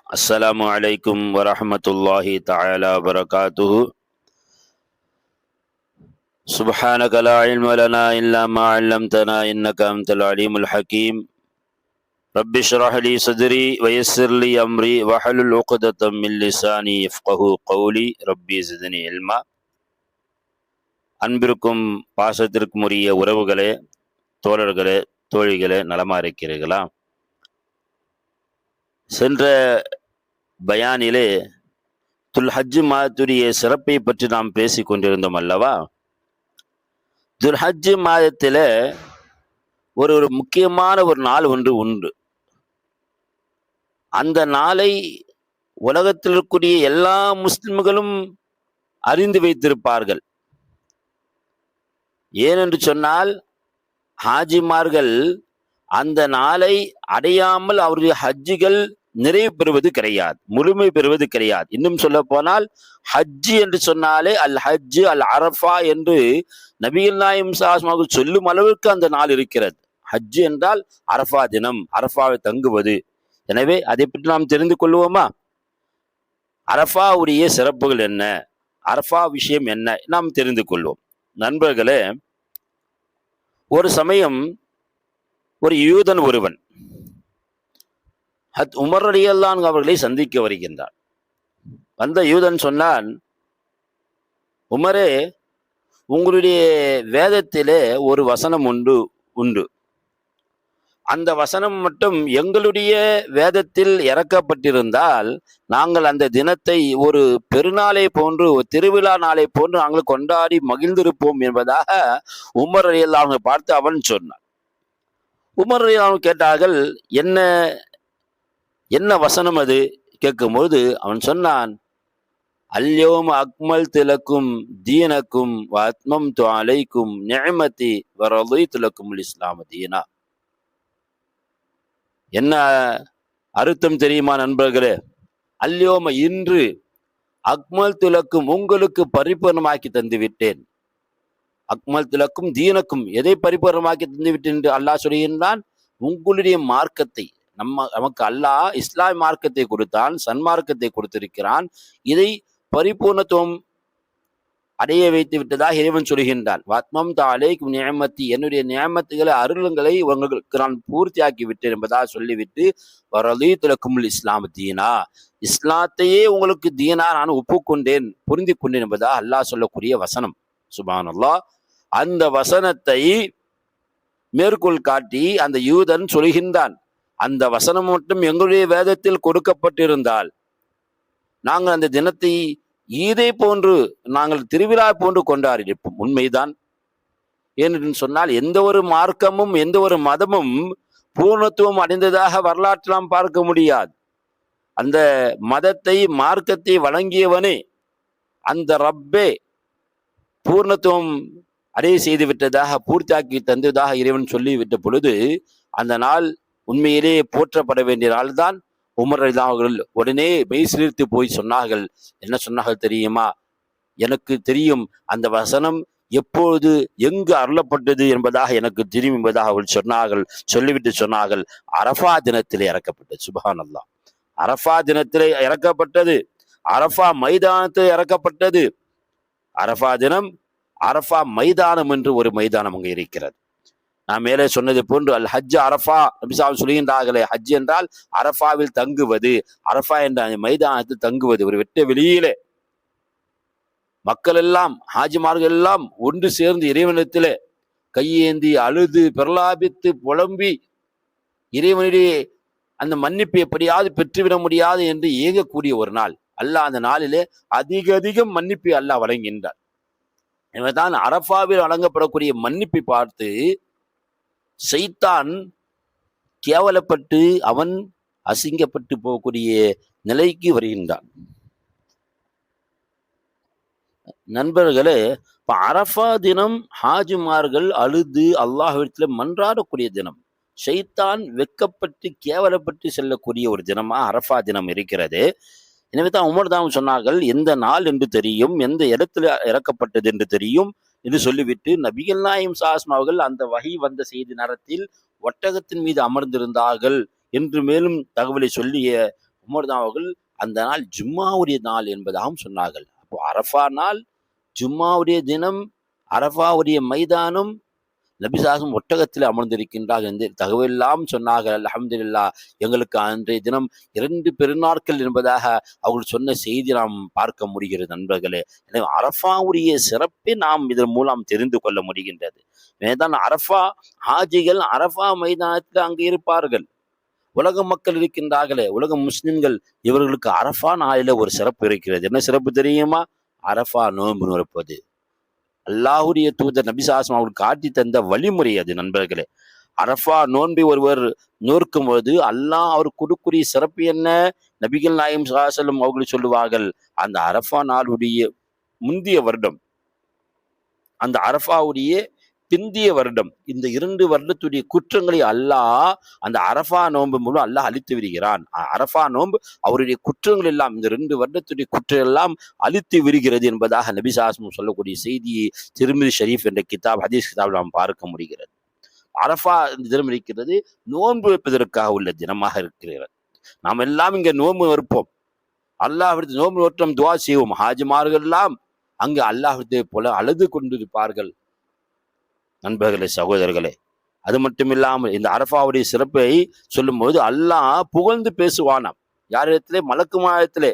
السلام عليكم ورحمة الله تعالى وبركاته. سبحانك لا علم لنا إلا ما علمتنا إنك أنت العليم الحكيم. رب اشرح لي صدري ويسر لي أمري واحلل عقدة من لساني يفقهوا قولي ربي زدني علما. அன்பிற்கும் பாசத்திற்கும் உரிய உறவுகளே, தோழர்களே, தோழிகளே, நலமா இருக்கிறீர்களா? சென்ற பயானிலே துல்ஹஜ் மாதத்துடைய சிறப்பை பற்றி நாம் பேசி கொண்டிருந்தோம் அல்லவா? துல்ஹஜ் மாதத்தில் ஒரு முக்கியமான ஒரு நாள் ஒன்று உண்டு. அந்த நாளை உலகத்தில் இருக்கக்கூடிய எல்லா முஸ்லிம்களும் அறிந்து வைத்திருப்பார்கள். ஏனென்று சொன்னால், ஹாஜிமார்கள் அந்த நாளை அடையாமல் அவருடைய ஹஜ்ஜுகள் நிறைவு பெறுவது கிடையாது, முழுமை பெறுவது கிடையாது. இன்னும் சொல்ல போனால், ஹஜ்ஜி என்று சொன்னாலே அல் ஹஜ்ஜு அல் அரஃபா என்று நபிகள் நாயகம் ஸல்லல்லாஹு சொல்லும் அளவுக்கு அந்த நாள் இருக்கிறது. ஹஜ்ஜு என்றால் அரஃபா தினம், அரஃபாவை தங்குவது. எனவே அதை பற்றி நாம் தெரிந்து கொள்வோமா? அரஃபாவுடைய சிறப்புகள் என்ன, அரஃபா விஷயம் என்ன, நாம் தெரிந்து கொள்வோம். நண்பர்களே, ஒரு சமயம் ஒரு யூதன் ஒருவன் உமர் ரலியல்லாஹு அன்ஹு அவர்களை சந்திக்க வருகின்றார். வந்த யூதன் சொன்னான், உமரே, உங்களுடைய வேதத்திலே ஒரு வசனம் உண்டு. அந்த வசனம் மட்டும் எங்களுடைய வேதத்தில் இறக்கப்பட்டிருந்தால் நாங்கள் அந்த தினத்தை ஒரு பெருநாளை போன்று, ஒரு திருவிழா நாளை போன்று நாங்கள் கொண்டாடி மகிழ்ந்திருப்போம் என்பதாக உமர் ரலியல்லாஹு அன்ஹு பார்த்து அவன் சொன்னான். உமர் ரலியல்லாஹு அன்ஹு கேட்டார்கள், என்ன வசனம் அது? கேட்கும்போது அவன் சொன்னான், அல்யோம அக்மல் திலக்கும் தீனக்கும் வத்மம் அலைக்கும் நிஅமதி வரதைத்து லக்கும் இஸ்லாம் தீனா. என்ன அர்த்தம் தெரியுமா நண்பர்களே? அல்யோம இன்று, அக்மல் திலக்கும் உங்களுக்கு பரிபூர்ணமாக்கி தந்து விட்டேன். அக்மல் திலக்கும் தீனக்கும், எதை பரிபூர்ணமாக்கி தந்து விட்டேன் என்று அல்லாஹ் சொல்கின்றான்? உங்களுடைய மார்க்கத்தை. நமக்கு அல்லாஹ் இஸ்லாம் மார்க்கத்தை கொடுத்தான், சன்மார்க்கத்தை கொடுத்திருக்கிறான். இதை பரிபூர்ணத்துவம் அடைய வைத்து விட்டதாக இறைவன் சொல்கின்றான். வத்மம் அலைக்கும் நிஅமதி, என்னுடைய நிஅமத்துகளை, அருளங்களை உங்களுக்கு நான் பூர்த்தியாக்கி விட்டேன் என்பதாக சொல்லிவிட்டு, வரலீது லக்கும் இஸ்லாம் தீனா, இஸ்லாத்தையே உங்களுக்கு தீனா நான் ஒப்புக்கொண்டேன், புரிந்து கொண்டேன் என்பதாக அல்லாஹ் சொல்லக்கூடிய வசனம். சுப்ஹானல்லாஹ். அந்த வசனத்தை மேற்கோள் காட்டி அந்த யூதன் சொல்கின்றான், அந்த வசனம் மட்டும் எங்களுடைய வேதத்தில் கொடுக்கப்பட்டிருந்தால் நாங்கள் அந்த தினத்தை ஈதை போன்று, நாங்கள் திருவிழா போன்று கொண்டாடியிருப்போம். உண்மைதான். ஏனென்று சொன்னால், எந்த ஒரு மார்க்கமும் எந்த ஒரு மதமும் பூர்ணத்துவம் அடைந்ததாக வரலாற்று நாம் பார்க்க முடியாது. அந்த மதத்தை, மார்க்கத்தை வழங்கியவனே, அந்த ரப்பே பூர்ணத்துவம் அடைய செய்து விட்டதாக, பூர்த்தியாக்கி தந்ததாக இறைவன் சொல்லிவிட்ட பொழுது அந்த நாள் உண்மையிலேயே போற்றப்பட வேண்டிய நாள் தான். உமர் ரலியல்லாஹு அவர்கள் உடனே மெய் சிலிர்த்து போய் சொன்னார்கள். என்ன சொன்னார்கள் தெரியுமா? எனக்கு தெரியும், அந்த வசனம் எப்பொழுது எங்கு அருளப்பட்டது என்பதாக எனக்கு தெரியும் என்பதாக அவர்கள் சொன்னார்கள். சொல்லிவிட்டு சொன்னார்கள், அரஃபா தினத்திலே இறக்கப்பட்டது. சுப்ஹானல்லாஹ். அரஃபா தினத்திலே இறக்கப்பட்டது, அரஃபா மைதானத்தில் இறக்கப்பட்டது. அரஃபா தினம், அரஃபா மைதானம் என்று ஒரு மைதானம் அங்கே இருக்கிறது. நான் மேலே சொன்னது போன்று அல் ஹஜ் அரஃபா, நபி ஸல்லல்லாஹு சொல்கின்றார்களே, ஹஜ் என்றால் அரஃபாவில் தங்குவது, அரஃபா என்ற மைதானத்தில் தங்குவது. ஒரு வெட்ட வெளியிலே மக்கள் எல்லாம், ஹாஜிமார்கள் எல்லாம் ஒன்று சேர்ந்து இறைவனிடத்திலே கையேந்தி அழுது பிரலாபித்து புலம்பி இறைவனுடைய அந்த மன்னிப்பு எப்படியாவது பெற்றுவிட முடியாது என்று ஏங்கக்கூடிய ஒரு நாள். அல்லாஹ் அந்த நாளிலே அதிகம் மன்னிப்பை அல்லாஹ் வழங்குகின்றார். இவன்தான் அரஃபாவில் வழங்கப்படக்கூடிய மன்னிப்பை பார்த்து ஷைத்தான் கேவலப்பட்டு அவன் அசிங்கப்பட்டு போகக்கூடிய நிலைக்கு வருகின்றான். நண்பர்களே, இப்ப அரஃபா தினம் ஹாஜிமார்கள் அழுது அல்லாஹ்விடத்தில் மன்றாடக்கூடிய தினம். ஷைத்தான் வெக்கப்பட்டு கேவலப்பட்டு செல்லக்கூடிய ஒரு தினமா அரஃபா தினம் இருக்கிறது. எனவே தான் உமர் தான் சொன்னார்கள், எந்த நாள் என்று தெரியும், எந்த இடத்துல இறக்கப்பட்டது என்று தெரியும் என்று சொல்லிவிட்டு, நபிகள் நாயகம் ஸல்லல்லாஹு அலைஹி அவர்கள் அந்த வஹி வந்த செய்தி நேரத்தில் ஒட்டகத்தின் மீது அமர்ந்திருந்தார்கள் என்று மேலும் தகவலை சொல்லிய உமர் தான் அவர்கள் அந்த நாள் ஜும்மாவுடைய நாள் என்பதாகவும் சொன்னார்கள். அப்போ அரஃபா நாள், ஜும்மாவுடைய தினம், அரஃபாவுடைய மைதானம், நபிசாசம் ஒட்டகத்தில் அமர்ந்திருக்கின்றார் என்று தகவலெல்லாம் சொன்னார்கள். அல்ஹம்துலில்லாஹ், எங்களுக்கு அன்றைய தினம் 2 பெருநாட்கள் என்பதாக அவர்கள் சொன்ன செய்தி நாம் பார்க்க முடிகிறது நண்பர்களே. எனவே அரஃபாவுடைய சிறப்பை நாம் இதன் மூலம் தெரிந்து கொள்ள முடிகின்றது. மேதான் அரஃபா ஹாஜிகள் அரஃபா மைதானத்தில் அங்கு இருப்பார்கள். உலக மக்கள் இருக்கின்றார்களே, உலக முஸ்லிம்கள், இவர்களுக்கு அரஃபா நாளில ஒரு சிறப்பு இருக்கிறது. என்ன சிறப்பு தெரியுமா? அரஃபா நோன்பு நோற்பது. அல்லாஹுடைய தூதர் நபிசாசம் அவர்கள் காட்டி தந்த வழிமுறை அது நண்பர்களே. அரஃபா நோன்பை ஒருவர் நோக்கும் பொழுது அல்லாஹ் அவர் கொடுக்குரிய சிறப்பு என்ன? நபிகள் நாயகம் ஸல்லல்லாஹு அலைஹி வஸல்லம் அவர்கள் சொல்லுவார்கள், அந்த அரஃபா நாளுடைய முந்திய வருடம், அந்த அரஃபாவுடைய பிந்திய வருடம், இந்த 2 வருடத்துடைய குற்றங்களை அல்லாஹ் அந்த அரஃபா நோன்பு மூலம் அல்லாஹ் அழித்து விடுகிறான். அரஃபா நோன்பு அவருடைய குற்றங்கள் எல்லாம், இந்த 2 வருடத்துடைய குற்றம் எல்லாம் அழித்து விடுகிறது என்பதாக நபி ஸல்லல்லாஹு சொல்லக்கூடிய செய்தியை திருமிதி ஷரீஃப் என்ற கிதாப், ஹதீஸ் கிதாபில் நாம் பார்க்க முடிகிறது. அரஃபா தினம் இருக்கிறது நோன்பு வைப்பதற்காக உள்ள தினமாக இருக்கிறது. நாம் எல்லாம் இங்க நோன்பு வைப்போம், அல்லாஹ்விடத்தில் நோன்பு நோற்றம் துவா செய்வோம். ஹாஜிமார்கள் எல்லாம் அங்கு அல்லாஹ்விடத்தை போல அழுது கொண்டிருப்பார்கள் நண்பர்களே, சகோதரர்களே. அது மட்டும் இல்லாமல் இந்த அரஃபாவுடைய சிறப்பை சொல்லும்போது அல்லாஹ் புகழ்ந்து பேசுவானாம். யாரிடத்திலே? மலக்குமாயத்திலே.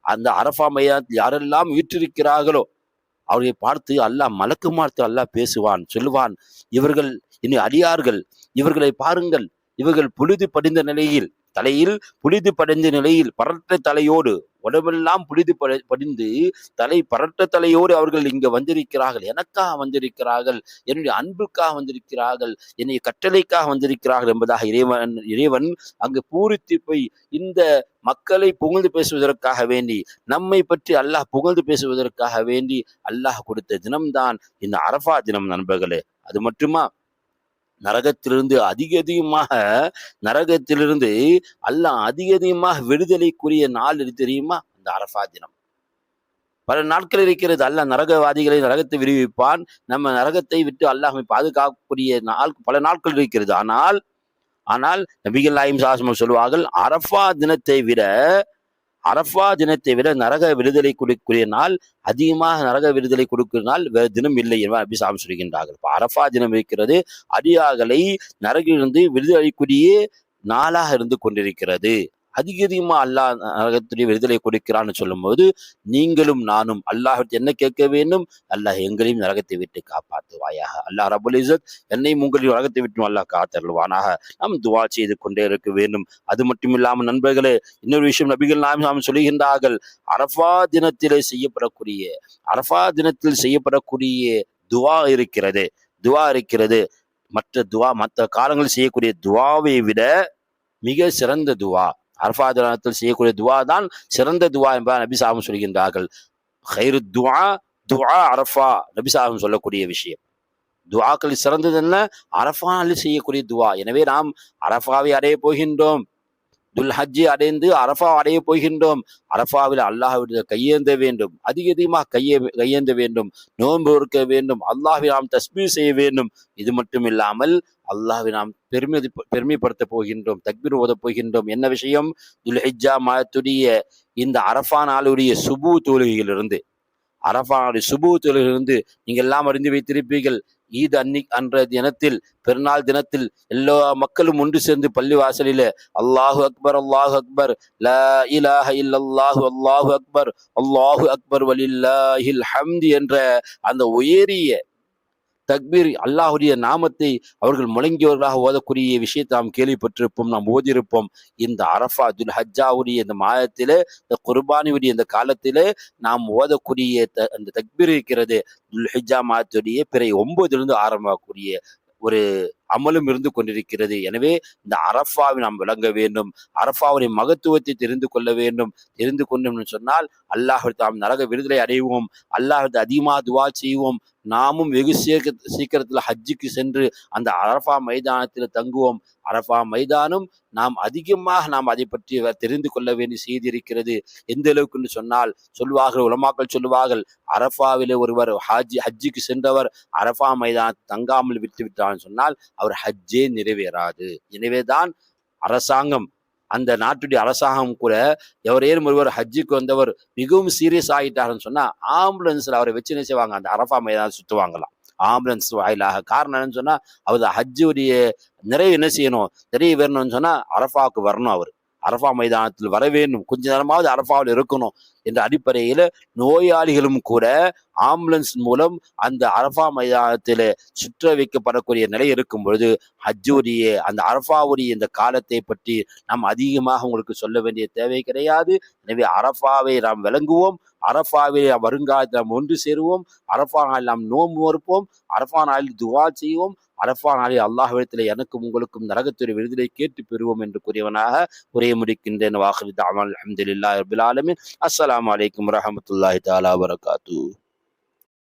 அந்த அரஃபா மைதானத்தில் யாரெல்லாம் வீற்றிருக்கிறார்களோ அவரை பார்த்து அல்லாஹ் மலக்குமார்த்து அல்லாஹ் பேசுவான், சொல்லுவான், இவர்கள் இனி அடியார்கள், இவர்களை பாருங்கள், இவர்கள் புழுதி படிந்த நிலையில், தலையில் புழுதி படிந்த நிலையில், பரட்ட தலையோடு, உடம்பெல்லாம் புழுதி படிந்து தலை பரட்ட தலையோடு அவர்கள் இங்க வந்திருக்கிறார்கள். எனக்காக வந்திருக்கிறார்கள், என்னுடைய அன்புக்காக வந்திருக்கிறார்கள், என்னுடைய கட்டளைக்காக வந்திருக்கிறார்கள் என்பதாக இறைவன் அங்கு பூரித்து போய் இந்த மக்களை புகழ்ந்து பேசுவதற்காக வேண்டி, நம்மை பற்றி அல்லாஹ் புகழ்ந்து பேசுவதற்காக வேண்டி அல்லாஹ் கொடுத்த தினம்தான் இந்த அரஃபா தினம் நண்பர்களே. அது மட்டுமா, நரகத்திலிருந்து நரகத்திலிருந்து அல்லாஹ் அதிகமாக விடுதலைக்குரிய நாள் தெரியுமா? இந்த அரஃபா தினம். பல நாட்கள் இருக்கிறது. அல்லாஹ் நரகவாதிகளை நரகத்தை விடுவிப்பான், நம்ம நரகத்தை விட்டு அல்லாஹ் பாதுகாக்கக்கூடிய பல நாட்கள் இருக்கிறது. ஆனால் நபிகள் நாயகம் ஸல்லல்லாஹு அலைஹி சொல்லுவார்கள், அரஃபா தினத்தை விட நரக விடுதலை கொடுக்கிற நாள், அதிகமாக நரக விடுதலை கொடுக்கிற நாள் வேறு தினம் இல்லை என்று நபி ஸல்லல்லாஹு அலைஹி சொல்கின்றார்கள். இப்போ அரஃபா தினம் இருக்கிறது, அடியார்களை நரகிலிருந்து விடுதலைக்குரிய நாளாக இருந்து கொண்டிருக்கிறது. அதிகமா அல்லாஹ் நரகத்துடைய விடுதலை கொடுக்கிறான்னு சொல்லும்போது, நீங்களும் நானும் அல்லாஹ்விட்டு என்ன கேட்க வேண்டும்? அல்லாஹ் எங்களையும் நரகத்தை விட்டு காப்பாற்றுவாயாக. அல்லாஹ் ரப்புல் இஸ்ஸத் என்னையும் உங்களையும் நரகத்தை விட்டு அல்லாஹ் காத்தருள்வானாக. நாம் துவா செய்து கொண்டே இருக்க வேண்டும். அது மட்டும் இல்லாமல் நண்பர்களே, இன்னொரு விஷயம் நபிகள் நாயகம் சொல்லுகின்றார்கள், அரஃபா தினத்தில் செய்யப்படக்கூடிய துவா இருக்கிறது. மற்ற காலங்களில் செய்யக்கூடிய துவாவை விட மிக சிறந்த துவா அரஃபா தினத்தில் செய்யக்கூடிய துவா தான் சிறந்த துவா என்பதை நபி ஸல்லல்லாஹு சொல்கின்றார்கள். கைரு துஆ அரஃபா, நபி ஸல்லல்லாஹு சொல்லக்கூடிய விஷயம். துஆக்கள் சிறந்தது என்ன? அரஃபாவில் செய்யக்கூடிய துவா. எனவே நாம் அரஃபாவை அடைய போகின்றோம், துல் ஹஜ்ஜை அடைந்து அரஃபா அடைய போகின்றோம். அரஃபாவில் அல்லாஹ்விடம் கையேந்த வேண்டும், அதிகமாக கையேந்த வேண்டும், நோன்பு இருக்க வேண்டும், அல்லாஹ்வை நாம் தஸ்பீஹ் செய்ய வேண்டும். இது மட்டும் இல்லாமல் அல்லாஹ்வை நாம் பெருமைப்படுத்த போகின்றோம், தக்பீர் ஓத போகின்றோம். என்ன விஷயம்? துல் ஹிஜ்ஜா மாதத்துடைய இந்த அரஃபா நாளுடைய சுபு தொழுகையிலிருந்து, நீங்க எல்லாம் அறிந்து வைத்திருப்பீர்கள். ஈத் அன்ற தினத்தில், பெருநாள் தினத்தில் எல்லா மக்களும் ஒன்று சேர்ந்து பள்ளி வாசலில அல்லாஹு அக்பர் அல்லாஹு அக்பர் லா இலாஹ இல்லல்லாஹு அல்லாஹு அக்பர் வலில்லாஹில் ஹம்து என்ற அந்த உயரிய தக்பீர், அல்லாஹுடைய நாமத்தை அவர்கள் முழங்கியவர்களாக ஓதக்கூடிய விஷயத்தை நாம் கேள்விப்பட்டிருப்போம், நாம் ஓதியிருப்போம். இந்த அரஃபா துல் ஹஜ்ஜாவுடைய இந்த மாதத்திலே, இந்த குர்பானியுடைய இந்த காலத்திலே நாம் ஓதக்கூடிய அந்த தக்பீர் இருக்கிறது, துல் ஹிஜ்ஜா மாதத்துடைய பிறை 9 ஆரம்பமாகக்கூடிய ஒரு அமலும் இருந்து கொண்டிருக்கிறது. எனவே இந்த அரஃபாவை நாம் விளங்க வேண்டும், அரஃபாவுடைய மகத்துவத்தை தெரிந்து கொள்ள வேண்டும். தெரிந்து கொண்டோம் சொன்னால் அல்லாஹ்விடம் நாம் நரக விடுதலை அடைவோம், அல்லாஹ்விடம் அதிகமாக துவா செய்வோம். நாமும் வெகு சீக்கிரத்தில் ஹஜ்ஜுக்கு சென்று அந்த அரஃபா மைதானத்தில் தங்குவோம். அரஃபா மைதானம் நாம் அதை பற்றி தெரிந்து கொள்ள வேண்டிய செய்தி இருக்கிறது. எந்த அளவுக்கு சொன்னால் உலமாக்கள் சொல்லுவார்கள், அரஃபாவிலே ஒருவர் ஹஜ்ஜுக்கு சென்றவர் அரஃபா மைதானத்தை தங்காமல் விட்டு விட்டான்னு சொன்னால் அவர் ஹஜ்ஜே நிறைவேறாது. எனவேதான் அரசாங்கம் அந்த நாட்டுடைய அரசாங்கம் கூட எவரேனும் ஒருவர் ஹஜ்ஜுக்கு வந்தவர் மிகவும் சீரியஸ் ஆகிட்டாருன்னு சொன்னா ஆம்புலன்ஸ்ல அவரை வச்சு என்ன செய்வாங்க, அந்த அரஃபா மைதானம் சுத்துவாங்களாம் ஆம்புலன்ஸ் வாயிலாக. காரணம் என்னன்னு சொன்னா அவர் ஹஜ்ஜுடைய நிறைவு என்ன செய்யணும், நிறைவு வரணும்னு சொன்னா அரஃபாவுக்கு வரணும், அவர் அரஃபா மைதானத்தில் வர வேண்டும், கொஞ்ச நேரமாவது அரஃபாவில் இருக்கணும் என்ற அடிப்படையில நோயாளிகளும் கூட ஆம்புலன்ஸ் மூலம் அந்த அரஃபா மைதானத்தில் சுற்ற வைக்கப்படக்கூடிய நிலை இருக்கும் பொழுது ஹஜ்ஜுடைய அந்த அரஃபாவுடைய இந்த காலத்தை பற்றி நாம் அதிகமாக உங்களுக்கு சொல்ல வேண்டிய தேவை கிடையாது. எனவே அரஃபாவை நாம் விளங்குவோம், அரஃபாவில் வருங்காலத்தில் நாம் ஒன்று சேருவோம், அரஃபா நாளில் நாம் நோன்பு மறுப்போம், அரஃபா நாளில் துவா செய்வோம், அரஃபா நாளில் அல்லாஹ்விடத்தில் எனக்கும் உங்களுக்கும் நரகத்துடைய விடுதலை கேட்டு பெறுவோம் என்று கூறியவனாக உரையை முடிக்கின்றேன். வாஹிரு தஅவானா அல்ஹம்துலில்லாஹி ரப்பில் ஆலமீன். அஸ்ஸலாமு அலைக்கும் வரஹ்மத்துல்லாஹி தஆலா வபரகாத்துஹு.